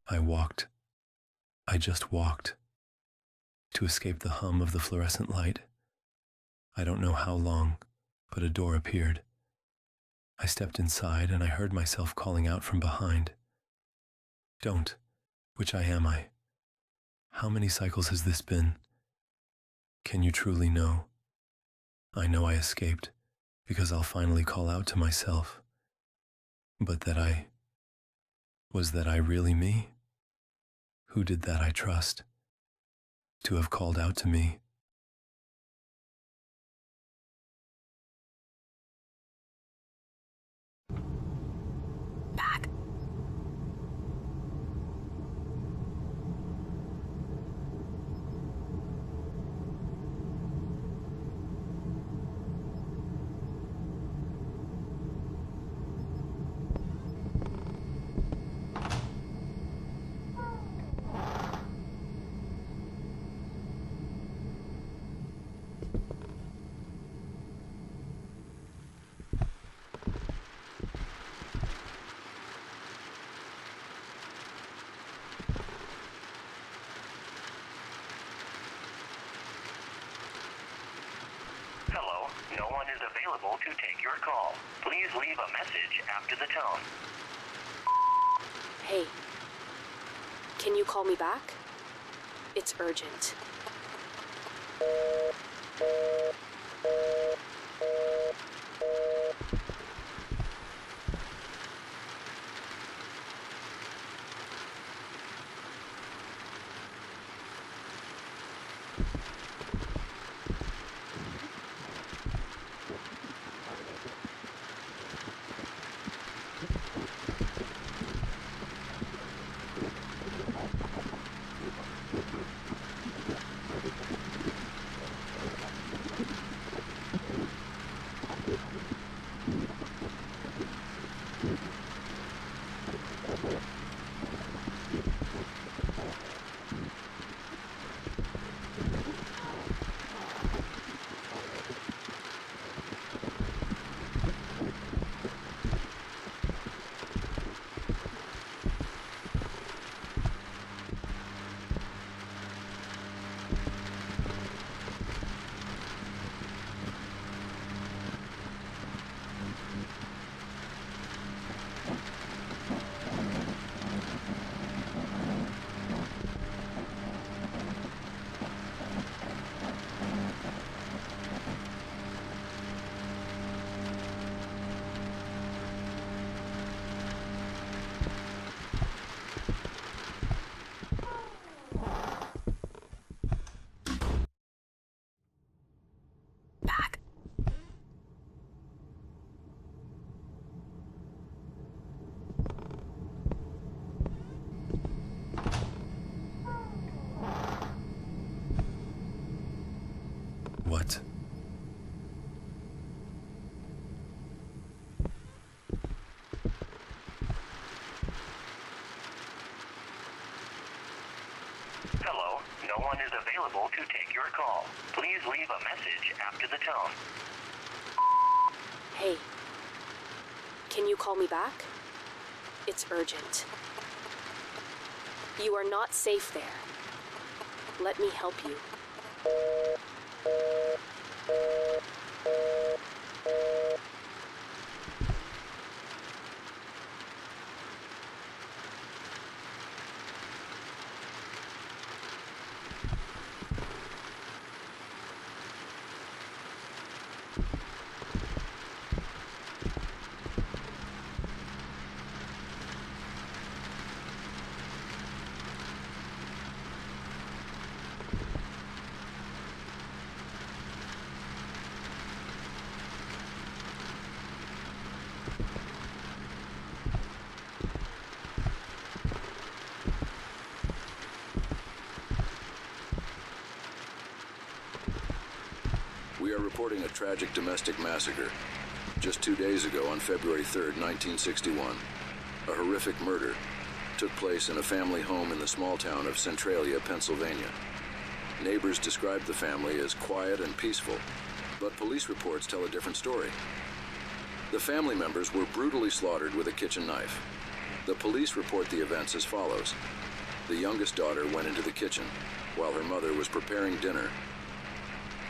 I walked. I just walked. To escape the hum of the fluorescent light. I don't know how long, but a door appeared. I stepped inside and I heard myself calling out from behind. Don't. Which am I? How many cycles has this been? Can you truly know? I know I escaped, because I'll finally call out to myself. But was that I really me? Who did that I trust? To have called out to me. Back. No one is available to take your call. Please leave a message after the tone. Hey, can you call me back? It's urgent. What? Hello, no one is available to take your call. Please leave a message after the tone. Hey, can you call me back? It's urgent. You are not safe there. Let me help you. We are reporting a tragic domestic massacre. Just 2 days ago, on February 3rd, 1961, a horrific murder took place in a family home in the small town of Centralia, Pennsylvania. Neighbors described the family as quiet and peaceful, but police reports tell a different story. The family members were brutally slaughtered with a kitchen knife. The police report the events as follows. The youngest daughter went into the kitchen while her mother was preparing dinner.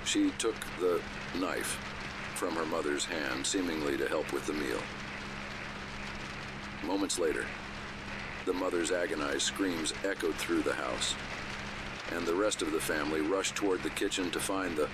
She took the knife from her mother's hand, seemingly to help with the meal. Moments later, the mother's agonized screams echoed through the house, and the rest of the family rushed toward the kitchen to find the...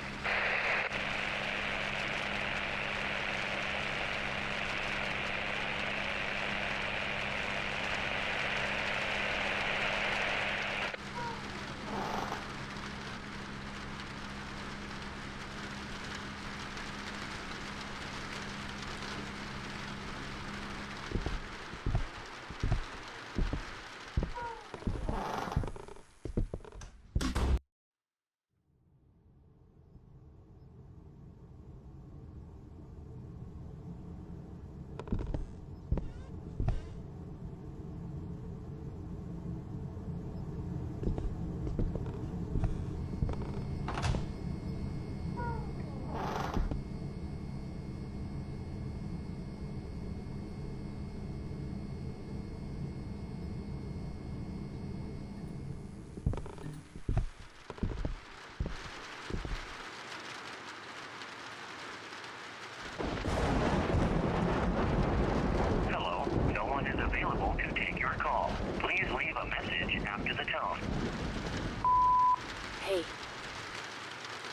Hello, no one is available to take your call. Please leave a message after the tone. Hey,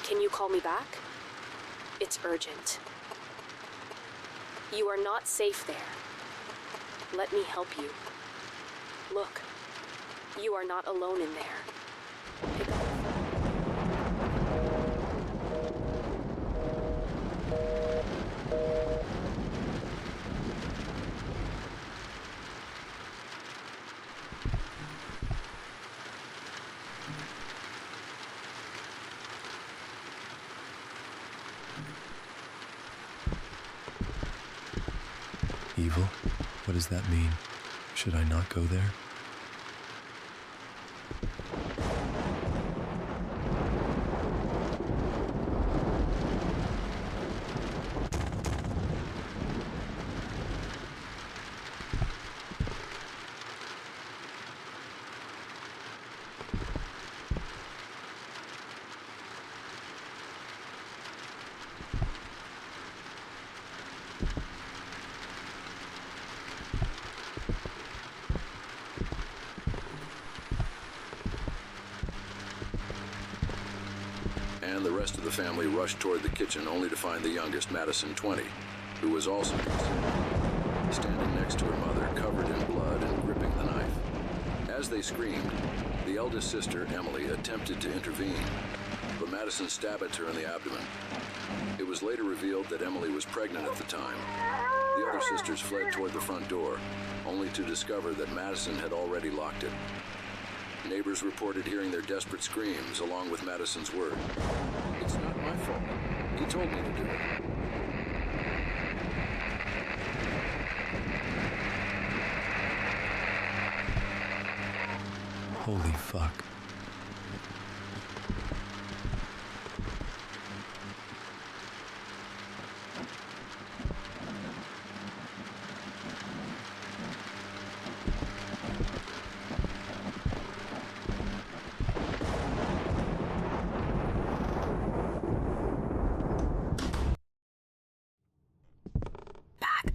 can you call me back? It's urgent. You are not safe there. Let me help you. Look, you are not alone in there. Pick up. Evil? What does that mean? Should I not go there? And the rest of the family rushed toward the kitchen only to find the youngest, Madison, 20, who was also concealed, standing next to her mother, covered in blood and gripping the knife. As they screamed, the eldest sister, Emily, attempted to intervene, but Madison stabbed at her in the abdomen. It was later revealed that Emily was pregnant at the time. The other sisters fled toward the front door, only to discover that Madison had already locked it. Neighbors reported hearing their desperate screams along with Madison's word. "It's not my fault. He told me to do it." Holy fuck. Back.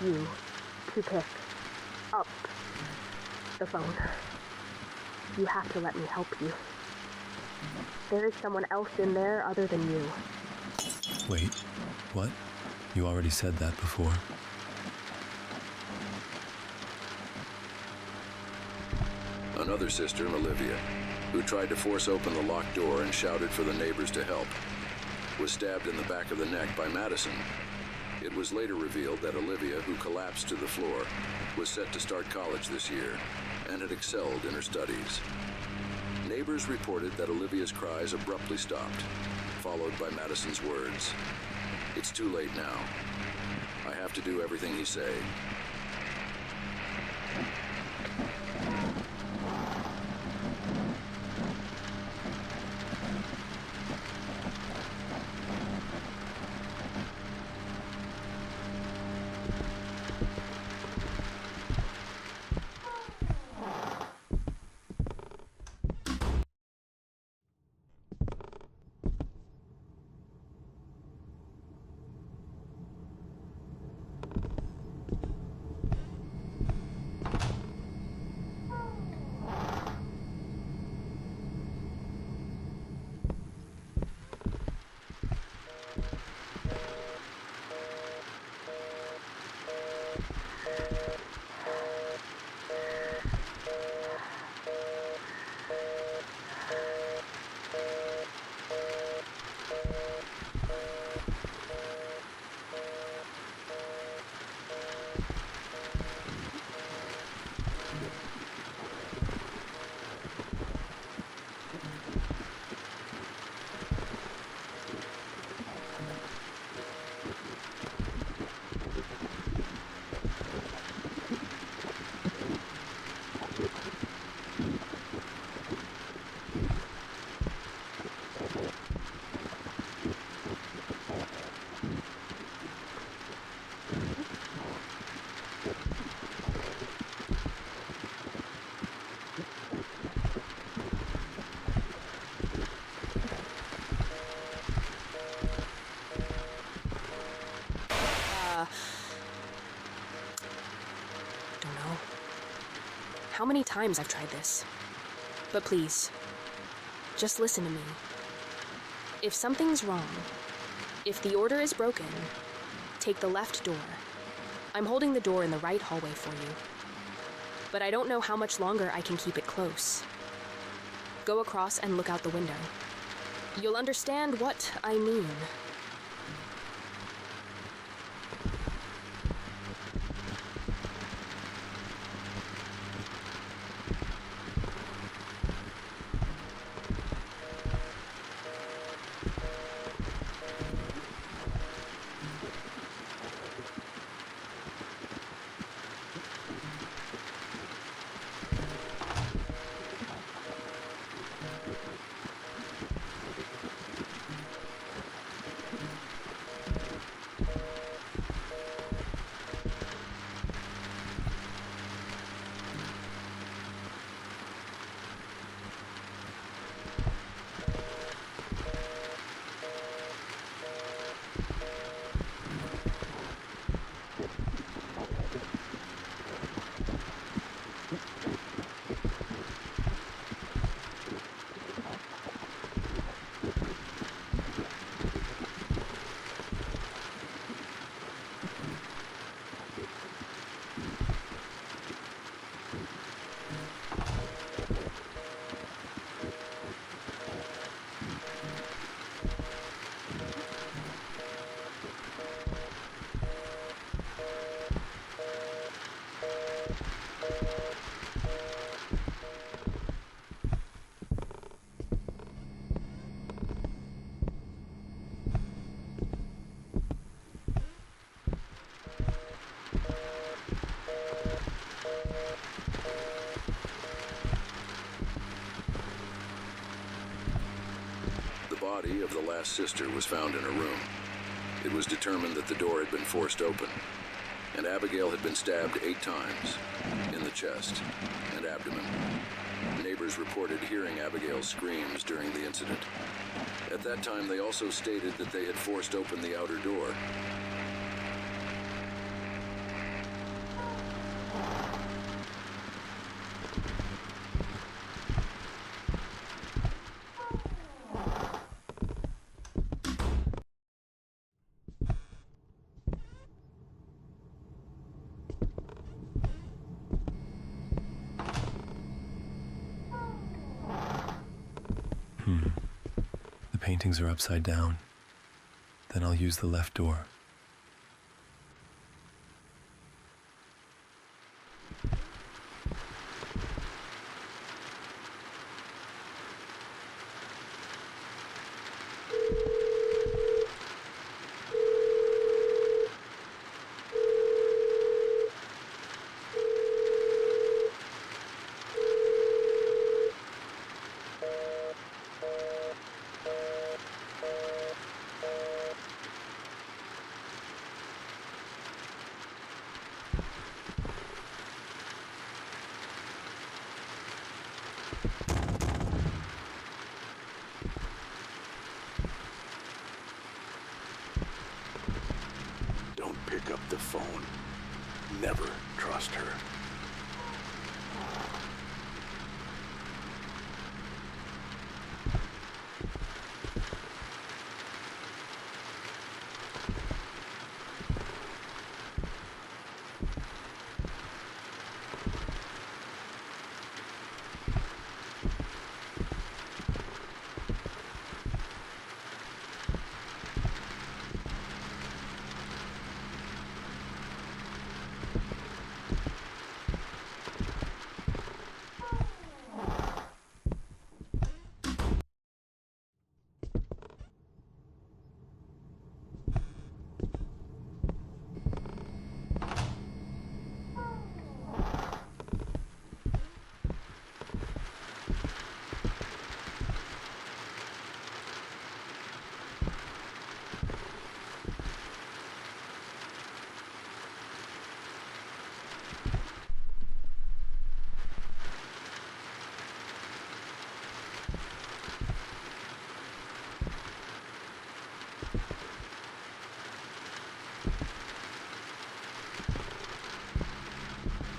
you to pick up the phone. You have to let me help you. There is someone else in there other than you. Wait, what? You already said that before. Another sister, Olivia, who tried to force open the locked door and shouted for the neighbors to help, was stabbed in the back of the neck by Madison. It was later revealed that Olivia, who collapsed to the floor, was set to start college this year and had excelled in her studies. Neighbors reported that Olivia's cries abruptly stopped, followed by Madison's words, "It's too late now. I have to do everything he say." Don't know how many times I've tried this. But please, just listen to me. If something's wrong, if the order is broken, take the left door. I'm holding the door in the right hallway for you. But I don't know how much longer I can keep it close. Go across and look out the window. You'll understand what I mean. The body of the last sister was found in her room. It was determined that the door had been forced open, and Abigail had been stabbed 8 times, in the chest and abdomen. Neighbors reported hearing Abigail's screams during the incident. At that time, they also stated that they had forced open the outer door. paintings are upside down. Then I'll use the left door. Pick up the phone. Never trust her.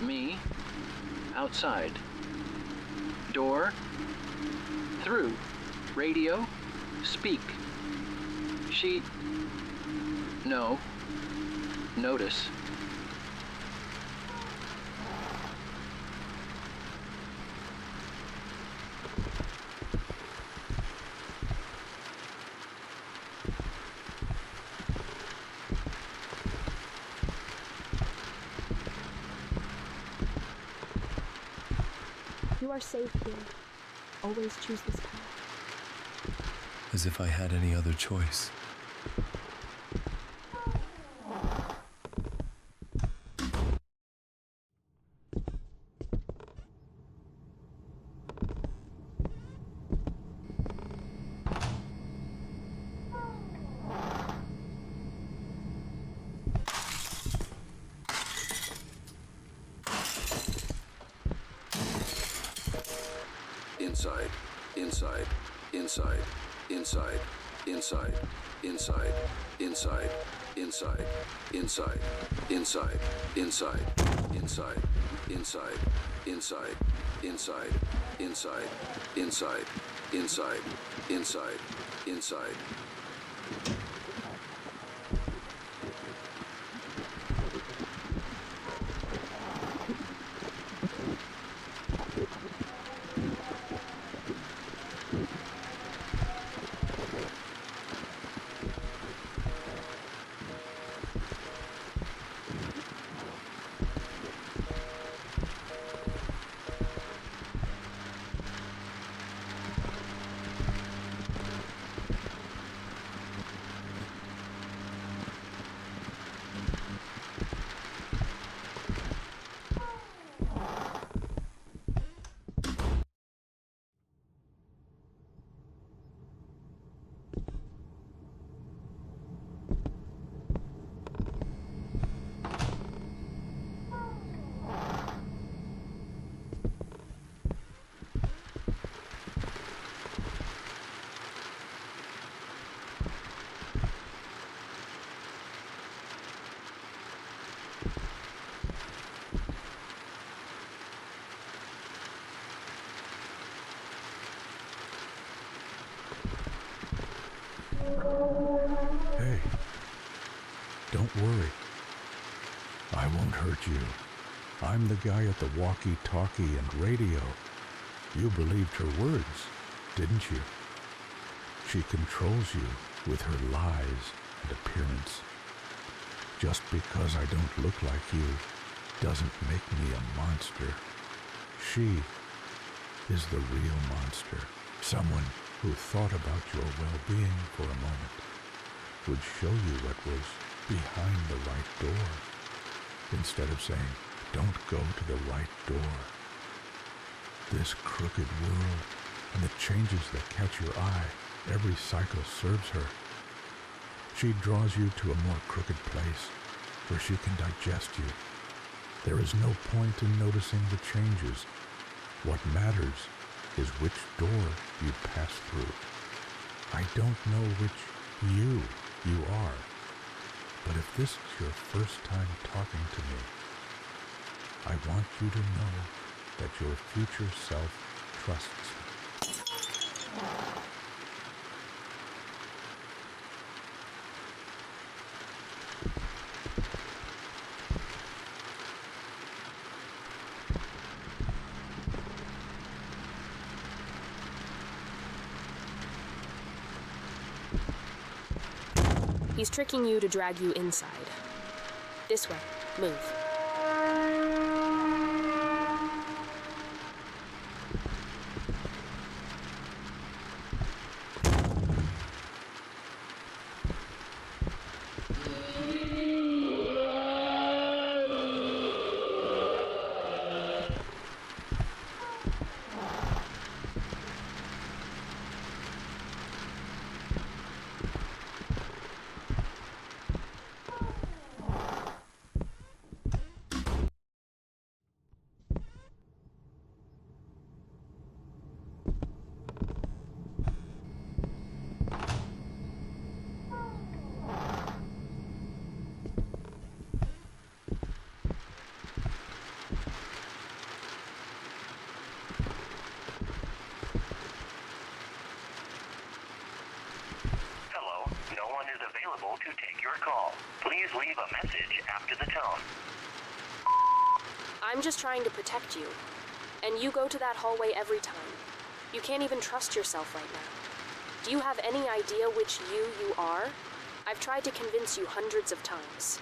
Me, outside. Door, through. Radio, speak. She, no. Notice. You are safe here. Always choose this path. As if I had any other choice. Inside, inside, inside, inside, inside, inside, inside, inside, inside, inside, inside, inside, inside, inside, inside, inside, inside, inside, inside, inside. Hey, don't worry. I won't hurt you. I'm the guy at the walkie-talkie and radio. You believed her words, didn't you? She controls you with her lies and appearance. Just because I don't look like you doesn't make me a monster. She is the real monster. Someone who thought about your well-being for a moment would show you what was behind the right door, instead of saying, don't go to the right door. This crooked world and the changes that catch your eye, every cycle serves her. She draws you to a more crooked place where she can digest you. There is no point in noticing the changes. What matters is which door you pass through. I don't know which you are, but if this is your first time talking to me, I want you to know that your future self trusts me. He's tricking you to drag you inside. This way. Move. To take your call. Please leave a message after the tone. I'm just trying to protect you. And you go to that hallway every time. You can't even trust yourself right now. Do you have any idea which you are? I've tried to convince you hundreds of times.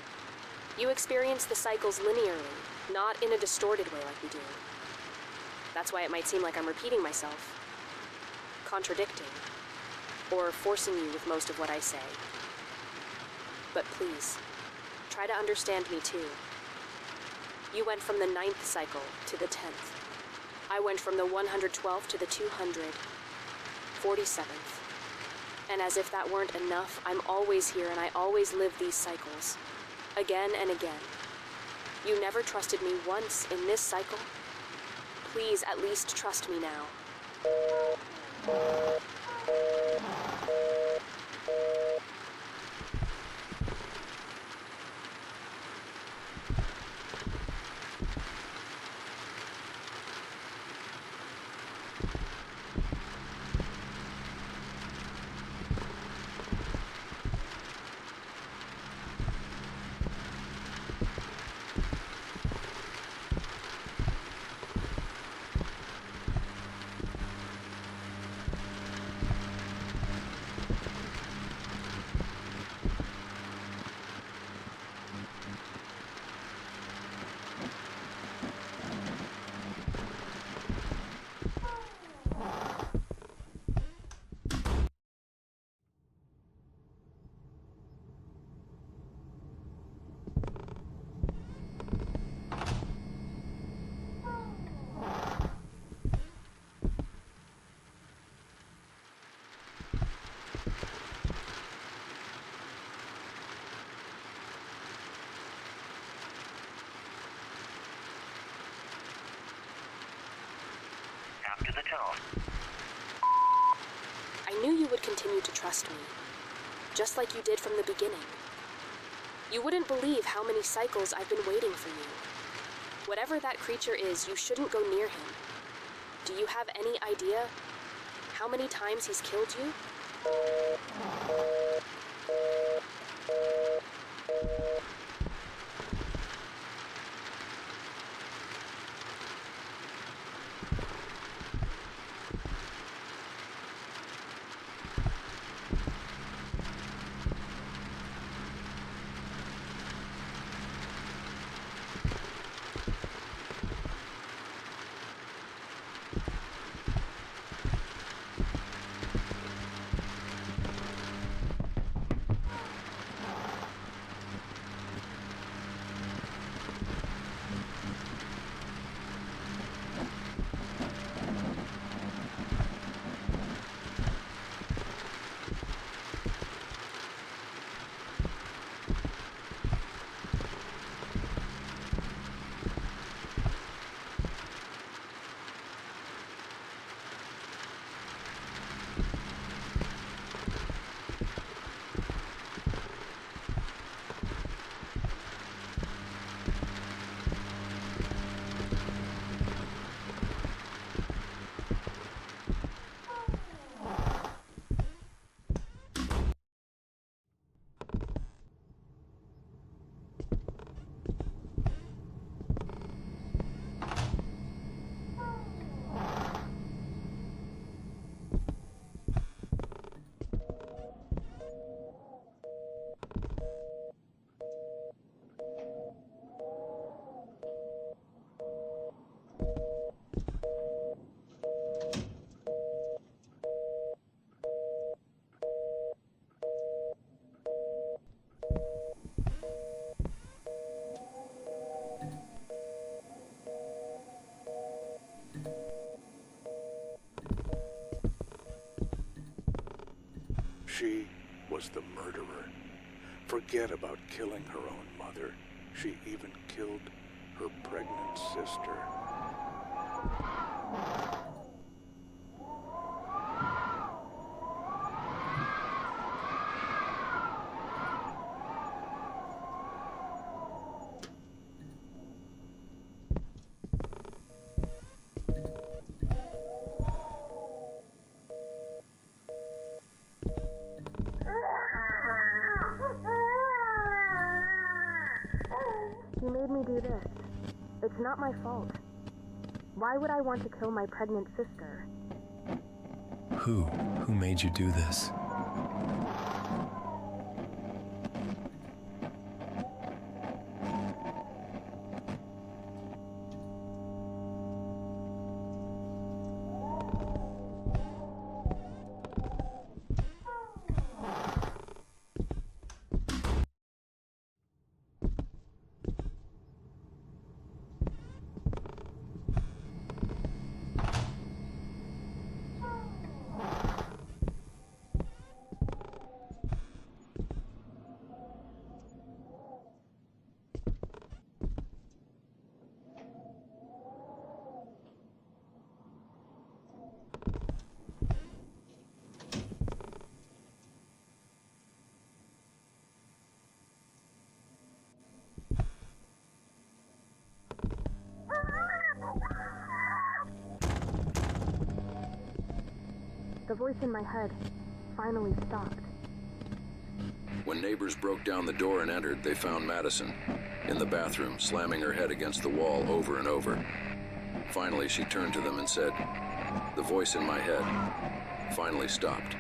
You experience the cycles linearly, not in a distorted way like we do. That's why it might seem like I'm repeating myself, contradicting, or forcing you with most of what I say. But please, try to understand me too. You went from the 9th cycle to the 10th. I went from the 112th to the 247th. And as if that weren't enough, I'm always here and I always live these cycles. Again and again. You never trusted me once in this cycle. Please at least trust me now. After the tone. I knew you would continue to trust me, just like you did from the beginning. You wouldn't believe how many cycles I've been waiting for you. Whatever that creature is, you shouldn't go near him. Do you have any idea how many times he's killed you? She was the murderer. Forget about killing her own mother. She even killed her pregnant sister. He made me do this. It's not my fault. Why would I want to kill my pregnant sister? Who made you do this? The voice in my head finally stopped. When neighbors broke down the door and entered, they found Madison in the bathroom, slamming her head against the wall over and over. Finally, she turned to them and said, "The voice in my head finally stopped."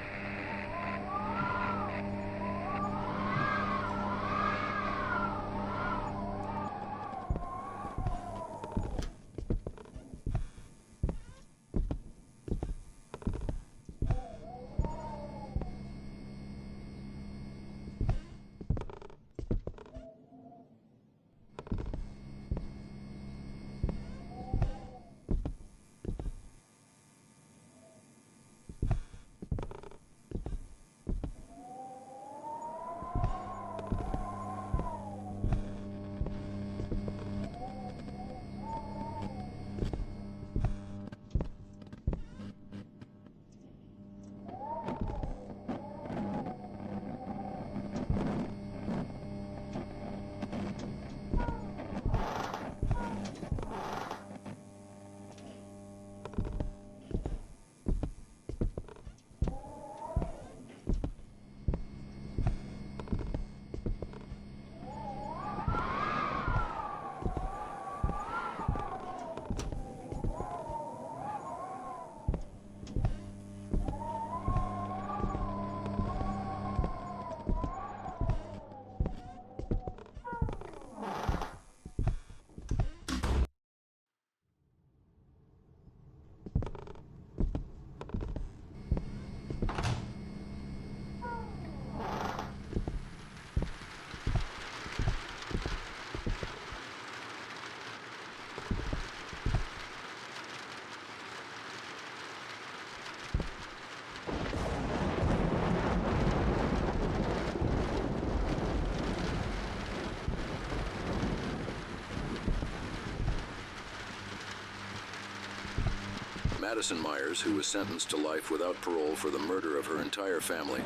Madison Myers, who was sentenced to life without parole for the murder of her entire family,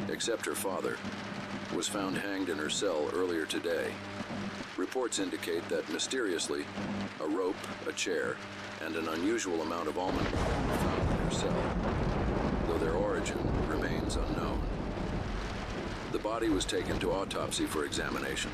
except her father, was found hanged in her cell earlier today. Reports indicate that, mysteriously, a rope, a chair, and an unusual amount of almond oil were found in her cell, though their origin remains unknown. The body was taken to autopsy for examination.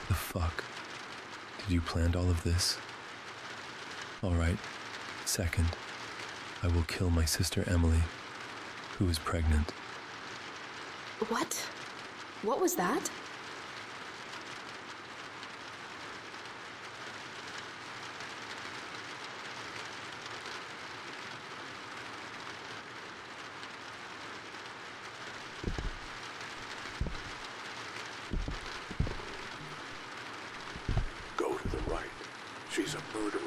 The fuck? Did you plan all of this? All right. Second, I will kill my sister Emily, who is pregnant. What? What was that? Go to the right. She's a murderer.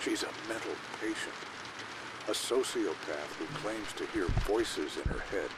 She's a mental patient. A sociopath who claims to hear voices in her head.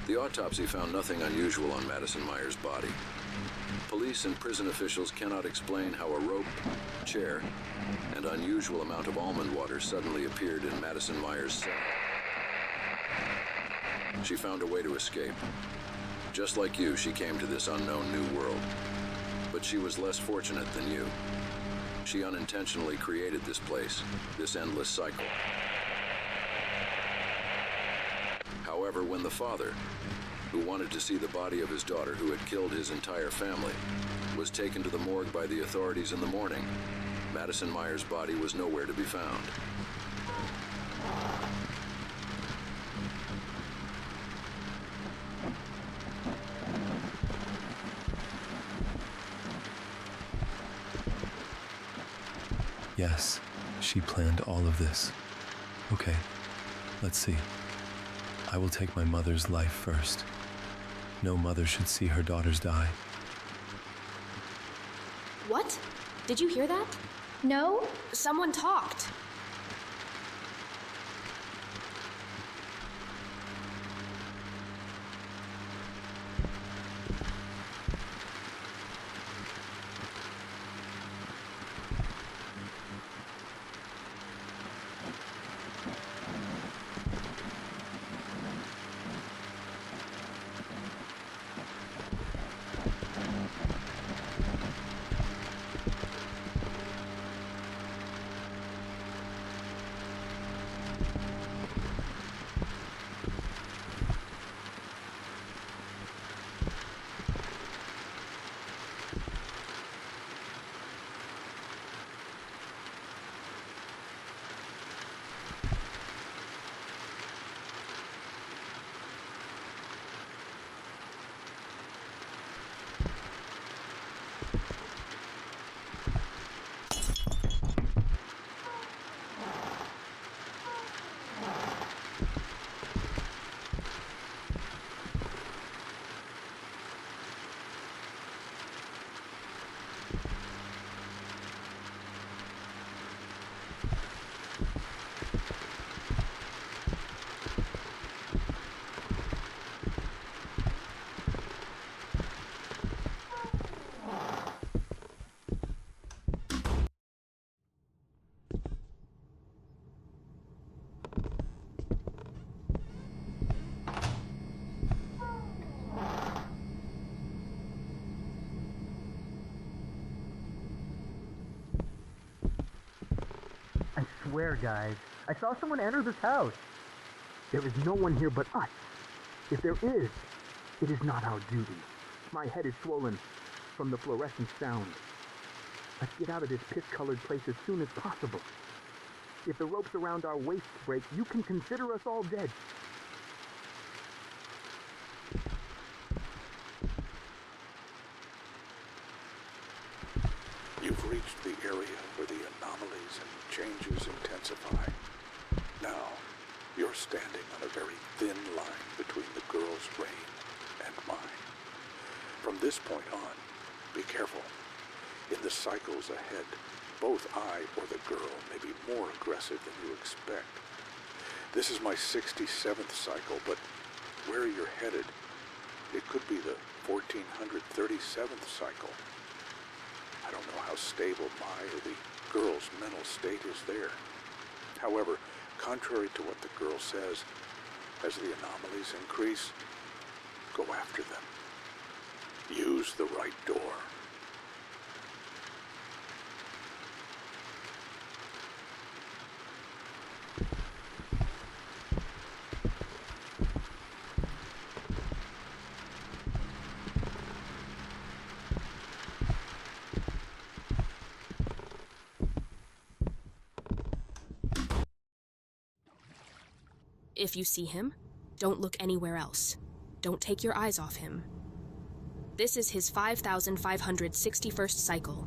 The autopsy found nothing unusual on Madison Myers' body. Police and prison officials cannot explain how a rope, chair, and unusual amount of almond water suddenly appeared in Madison Myers' cell. She found a way to escape. Just like you, she came to this unknown new world. But she was less fortunate than you. She unintentionally created this place, this endless cycle. However, when the father, who wanted to see the body of his daughter who had killed his entire family, was taken to the morgue by the authorities in the morning, Madison Myers' body was nowhere to be found. Yes, she planned all of this. Okay, let's see. I will take my mother's life first. No mother should see her daughters die. What? Did you hear that? No? Someone talked. swear, guys, I saw someone enter this house. There is no one here but us. If there is, it is not our duty. My head is swollen from the fluorescent sound. Let's get out of this piss-colored place as soon as possible. If the ropes around our waists break, you can consider us all dead. You've reached the area where the anomalies and changes intensify. Now, you're standing on a very thin line between the girl's reign and mine. From this point on, be careful. In the cycles ahead, both I or the girl may be more aggressive than you expect. This is my 67th cycle, but where you're headed, it could be the 1437th cycle. I don't know how stable my or the girl's mental state is there. However, contrary to what the girl says, as the anomalies increase, go after them. Use the right door. If you see him, don't look anywhere else. Don't take your eyes off him. This is his 5,561st cycle.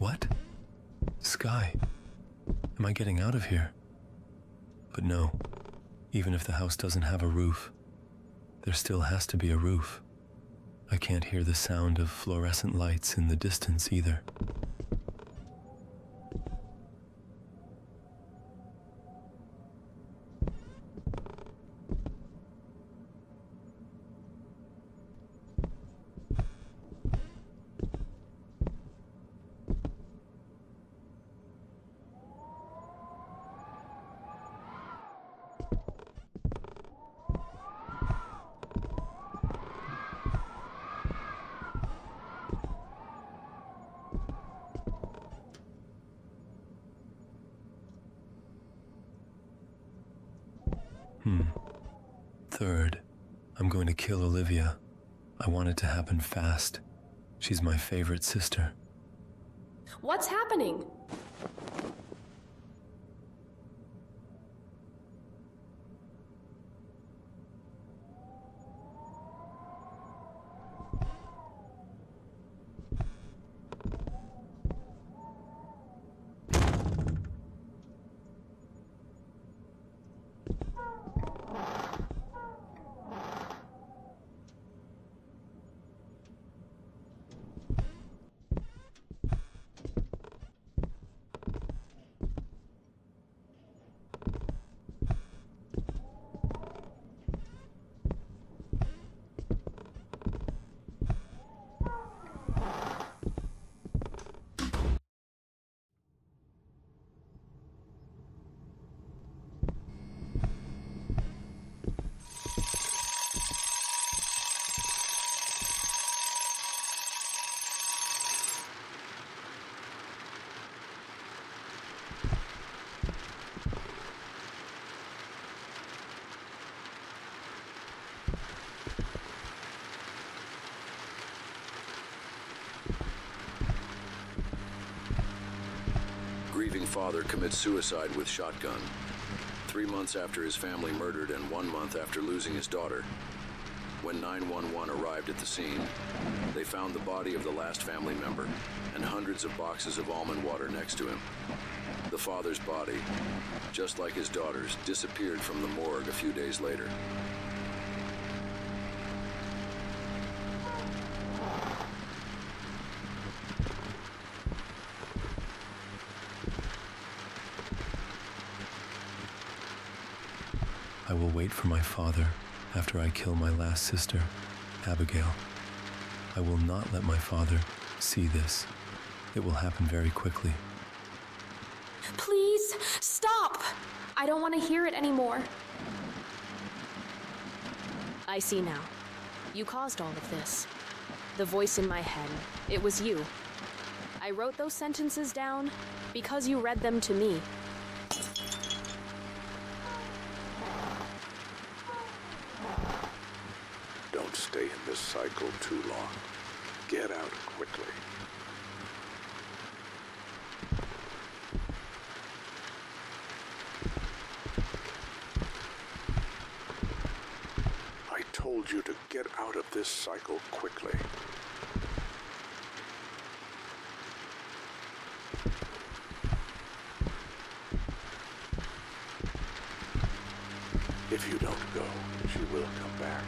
What? Sky. Am I getting out of here? But no. Even if the house doesn't have a roof, there still has to be a roof. I can't hear the sound of fluorescent lights in the distance either. Third, I'm going to kill Olivia. I want it to happen fast. She's my favorite sister. What's happening? father commits suicide with shotgun. 3 months after his family murdered and 1 month after losing his daughter. When 911 arrived at the scene, they found the body of the last family member and hundreds of boxes of almond water next to him. The father's body, just like his daughter's, disappeared from the morgue a few days later. I will wait for my father after I kill my last sister, Abigail. I will not let my father see this. It will happen very quickly. Please, stop! I don't want to hear it anymore. I see now. You caused all of this. The voice in my head, it was you. I wrote those sentences down because you read them to me. Don't stay in this cycle too long. Get out quickly. I told you to get out of this cycle quickly. If you don't go, she will come back.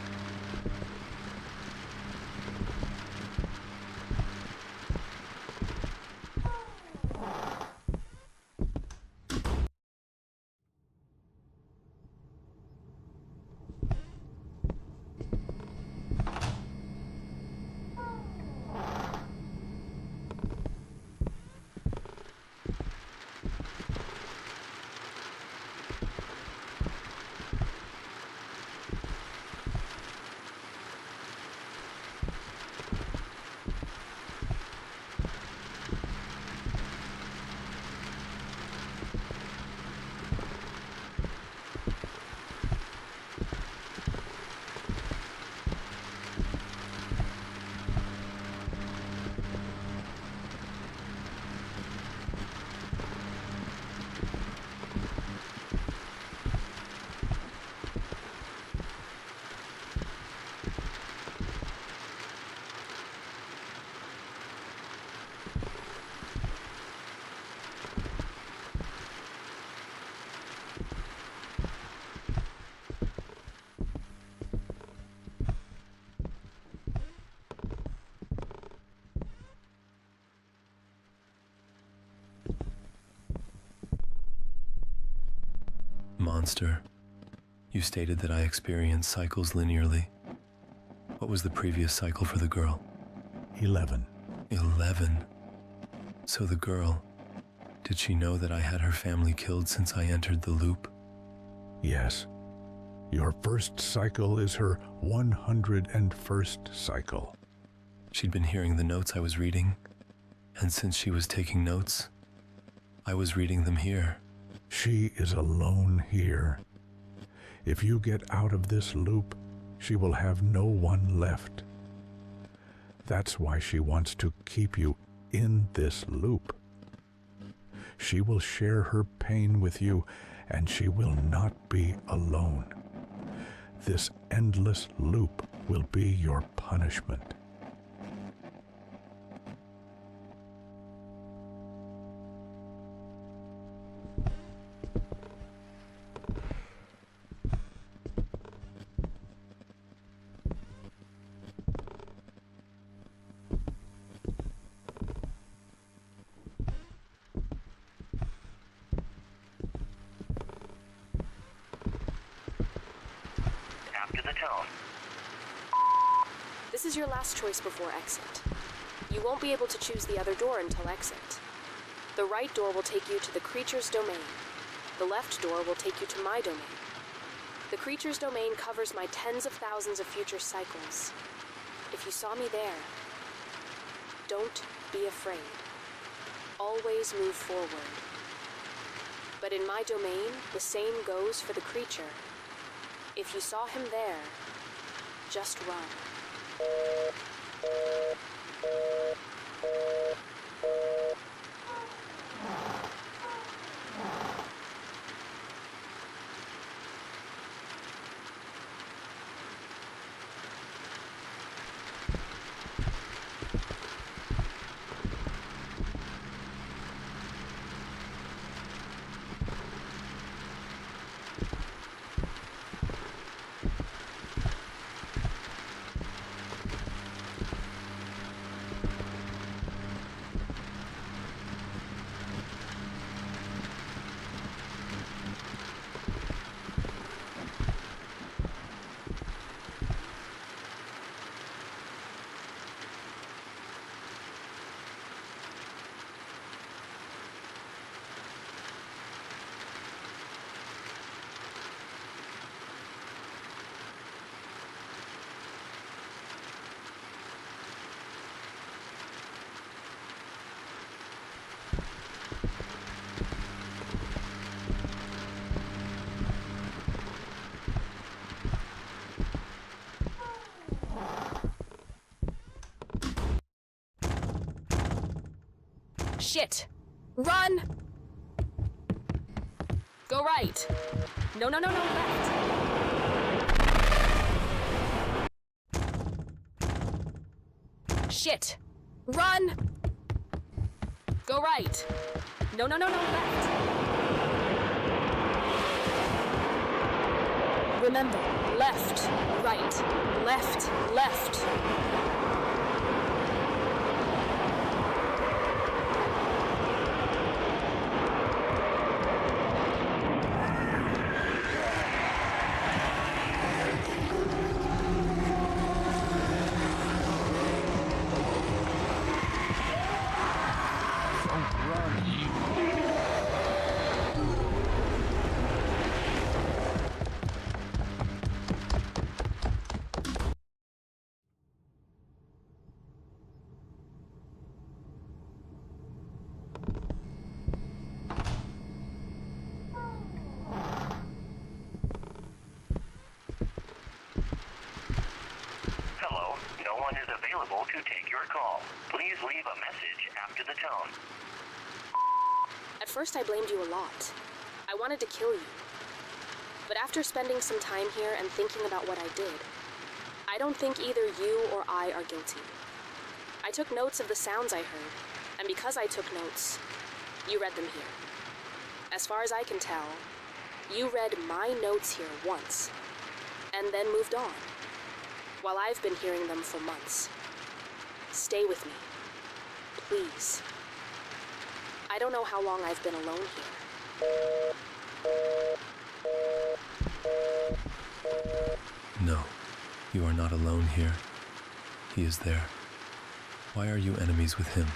Monster, you stated that I experience cycles linearly. What was the previous cycle for the girl? 11. 11. So the girl, did she know that I had her family killed since I entered the loop? Yes. Your first cycle is her 101st cycle. She'd been hearing the notes I was reading, and since she was taking notes, I was reading them here. She is alone here. If you get out of this loop, she will have no one left. That's why she wants to keep you in this loop. She will share her pain with you, and she will not be alone. This endless loop will be your punishment. After the tone. This is your last choice before exit. You won't be able to choose the other door until exit. The right door will take you to the creature's domain. The left door will take you to my domain. The creature's domain covers my tens of thousands of future cycles. If you saw me there, don't be afraid. Always move forward. But in my domain, the same goes for the creature. If you saw him there, just run. Shit! Run! Go right. No, left. Shit! Run! Go right. No, left. Remember, left, right, left, left. To take your call. Please leave a message after the tone. At first I blamed you a lot. I wanted to kill you. But after spending some time here and thinking about what I did, I don't think either you or I are guilty. I took notes of the sounds I heard, and because I took notes, you read them here. As far as I can tell, you read my notes here once, and then moved on, while I've been hearing them for months. Stay with me, please. I don't know how long I've been alone here. No, you are not alone here. He is there. Why are you enemies with him?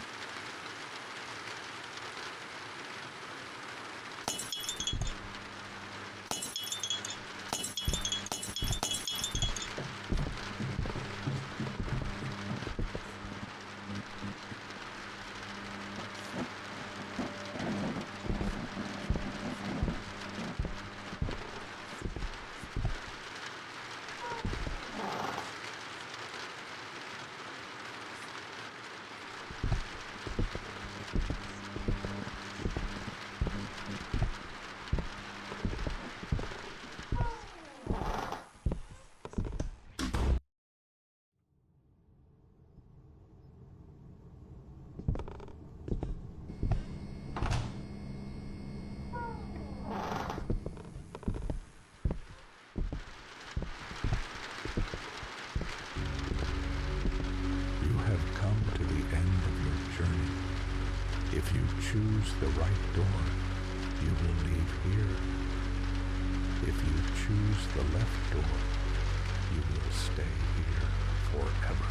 Choose the right door, you will leave here. If you choose the left door, you will stay here forever.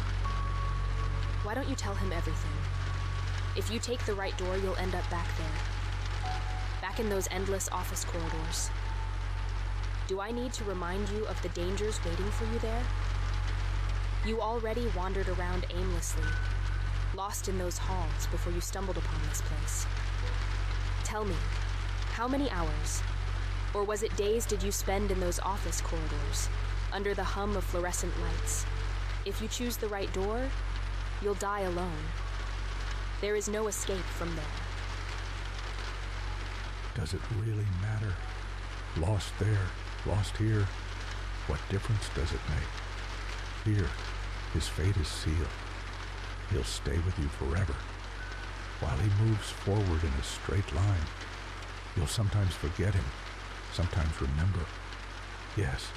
Why don't you tell him everything? If you take the right door, you'll end up back there. Back in those endless office corridors. Do I need to remind you of the dangers waiting for you there? You already wandered around aimlessly, lost in those halls before you stumbled upon this place. Tell me, how many hours, or was it days did you spend in those office corridors, under the hum of fluorescent lights? If you choose the right door, you'll die alone. There is no escape from there. Does it really matter? Lost there, lost here, what difference does it make? Here, his fate is sealed. He'll stay with you forever. While he moves forward in a straight line, you'll sometimes forget him, sometimes remember. Yes,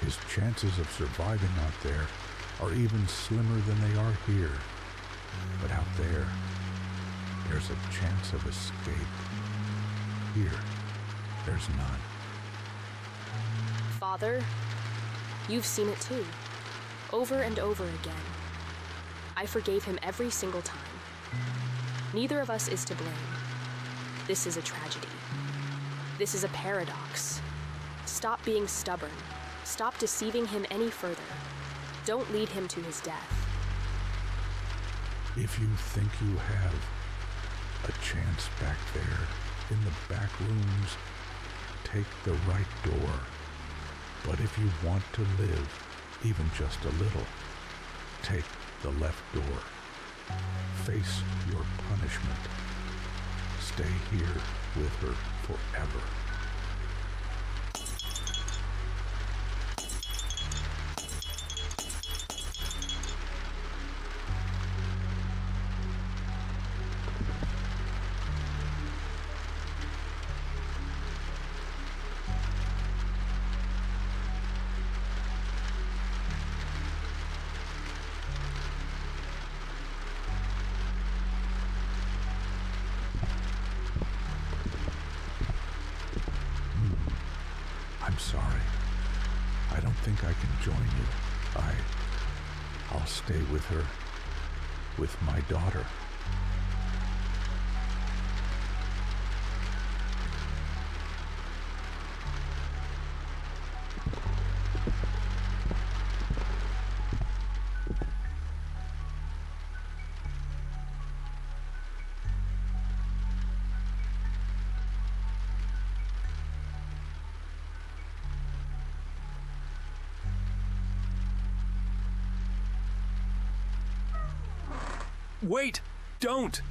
his chances of surviving out there are even slimmer than they are here. But out there, there's a chance of escape. Here, there's none. Father, you've seen it too, over and over again. I forgave him every single time. Neither of us is to blame. This is a tragedy. This is a paradox. Stop being stubborn. Stop deceiving him any further. Don't lead him to his death. If you think you have a chance back there in the back rooms, take the right door. But if you want to live, even just a little, take the left door. Face your punishment. Stay here with her forever. I'm sorry. I don't think I can join you. I'll stay with her, with my daughter. Wait! Don't!